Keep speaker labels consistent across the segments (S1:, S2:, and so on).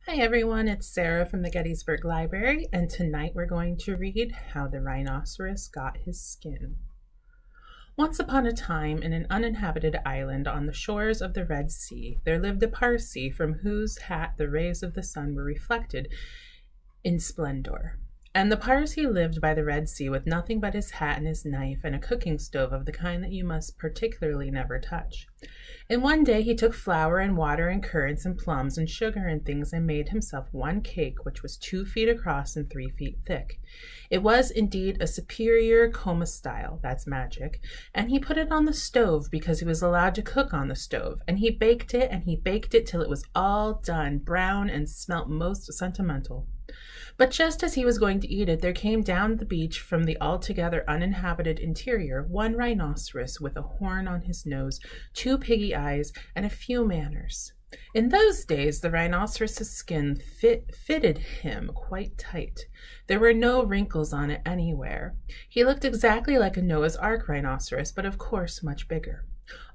S1: Hi everyone, it's Sarah from the Gettysburg Library, and tonight we're going to read How the Rhinoceros Got His Skin. Once upon a time, in an uninhabited island on the shores of the Red Sea, there lived a Parsee from whose hat the rays of the sun were reflected in splendor. And the Parsee lived by the Red Sea with nothing but his hat and his knife and a cooking stove of the kind that you must particularly never touch. And one day he took flour and water and currants and plums and sugar and things and made himself one cake which was 2 feet across and 3 feet thick. It was indeed a superior coma style, that's magic, and he put it on the stove because he was allowed to cook on the stove, and he baked it till it was all done, brown and smelt most sentimental. But just as he was going to eat it, there came down the beach from the altogether uninhabited interior one rhinoceros with a horn on his nose, 2 piggy eyes, and a few manners. In those days, the rhinoceros's skin fitted him quite tight. There were no wrinkles on it anywhere. He looked exactly like a Noah's Ark rhinoceros, but of course much bigger.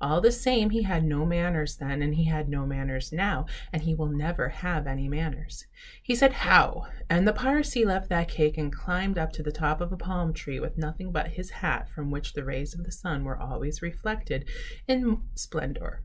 S1: All the same, he had no manners then, and he had no manners now, and he will never have any manners. He said, "How?" And the Parsee left that cake and climbed up to the top of a palm tree with nothing but his hat, from which the rays of the sun were always reflected in splendor.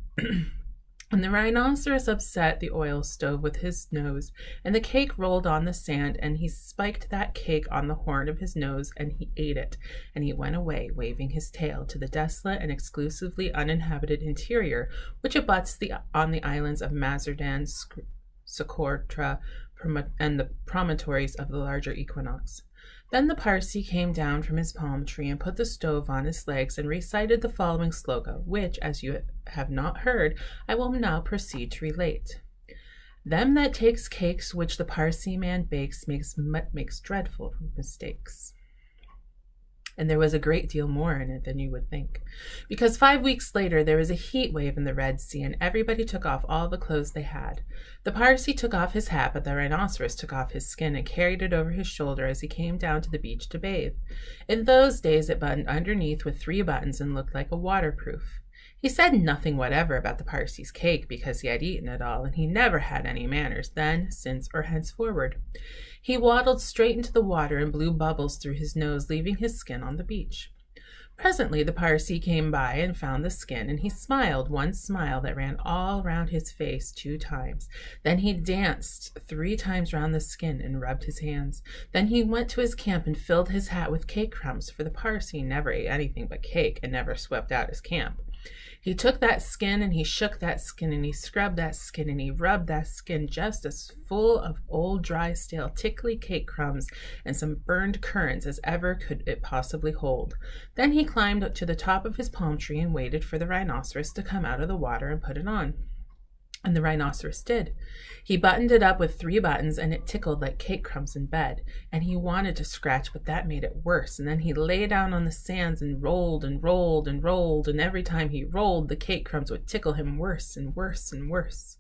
S1: And the rhinoceros upset the oil stove with his nose, and the cake rolled on the sand, and he spiked that cake on the horn of his nose, and he ate it, and he went away, waving his tail, to the desolate and exclusively uninhabited interior, which abuts on the islands of Mazardan, Socotra, and the promontories of the larger equinox. Then the Parsee came down from his palm tree and put the stove on his legs and recited the following sloka, which, as you have not heard, I will now proceed to relate. Them that takes cakes which the Parsee man bakes makes dreadful mistakes. And there was a great deal more in it than you would think, because 5 weeks later there was a heat wave in the Red Sea, and everybody took off all the clothes they had. The Parsee took off his hat, but the rhinoceros took off his skin and carried it over his shoulder as he came down to the beach to bathe. In those days it buttoned underneath with 3 buttons and looked like a waterproof. He said nothing whatever about the Parsee's cake because he had eaten it all, and he never had any manners then, since, or henceforward. He waddled straight into the water and blew bubbles through his nose, leaving his skin on the beach. Presently the Parsee came by and found the skin, and he smiled one smile that ran all round his face 2 times. Then he danced 3 times round the skin and rubbed his hands. Then he went to his camp and filled his hat with cake crumbs, for the Parsee never ate anything but cake and never swept out his camp. He took that skin and he shook that skin and he scrubbed that skin and he rubbed that skin just as full of old dry stale tickly cake crumbs and some burned currants as ever could it possibly hold. Then he climbed up to the top of his palm tree and waited for the rhinoceros to come out of the water and put it on. And the rhinoceros did. He buttoned it up with 3 buttons, and it tickled like cake crumbs in bed. And he wanted to scratch, but that made it worse. And then he lay down on the sands and rolled and rolled and rolled, and every time he rolled, the cake crumbs would tickle him worse and worse and worse.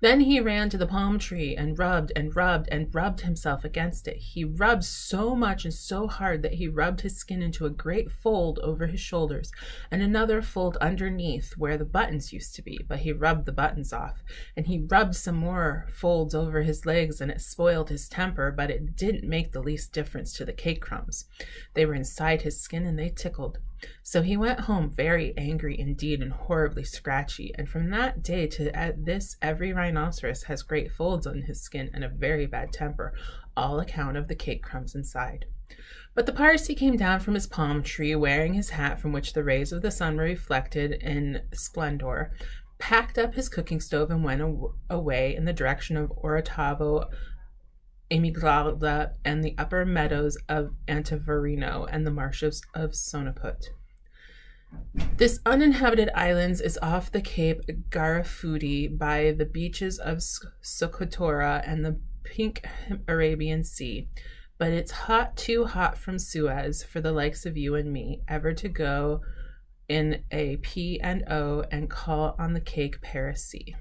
S1: Then he ran to the palm tree and rubbed and rubbed and rubbed himself against it. He rubbed so much and so hard that he rubbed his skin into a great fold over his shoulders and another fold underneath where the buttons used to be, but he rubbed the buttons off. And he rubbed some more folds over his legs, and it spoiled his temper, but it didn't make the least difference to the cake crumbs. They were inside his skin and they tickled. So he went home very angry indeed and horribly scratchy, and from that day to this every rhinoceros has great folds on his skin and a very bad temper, all account of the cake crumbs inside. But the Parsee came down from his palm tree wearing his hat from which the rays of the sun were reflected in splendor, packed up his cooking stove and went away in the direction of Orotavo, Amygdala, and the upper meadows of Antivarino and the marshes of Sonoput. This uninhabited island is off the Cape Garafudi by the beaches of Socotora and the pink Arabian Sea, but it's too hot from Suez for the likes of you and me ever to go in a P&O and call on the cake Parsee.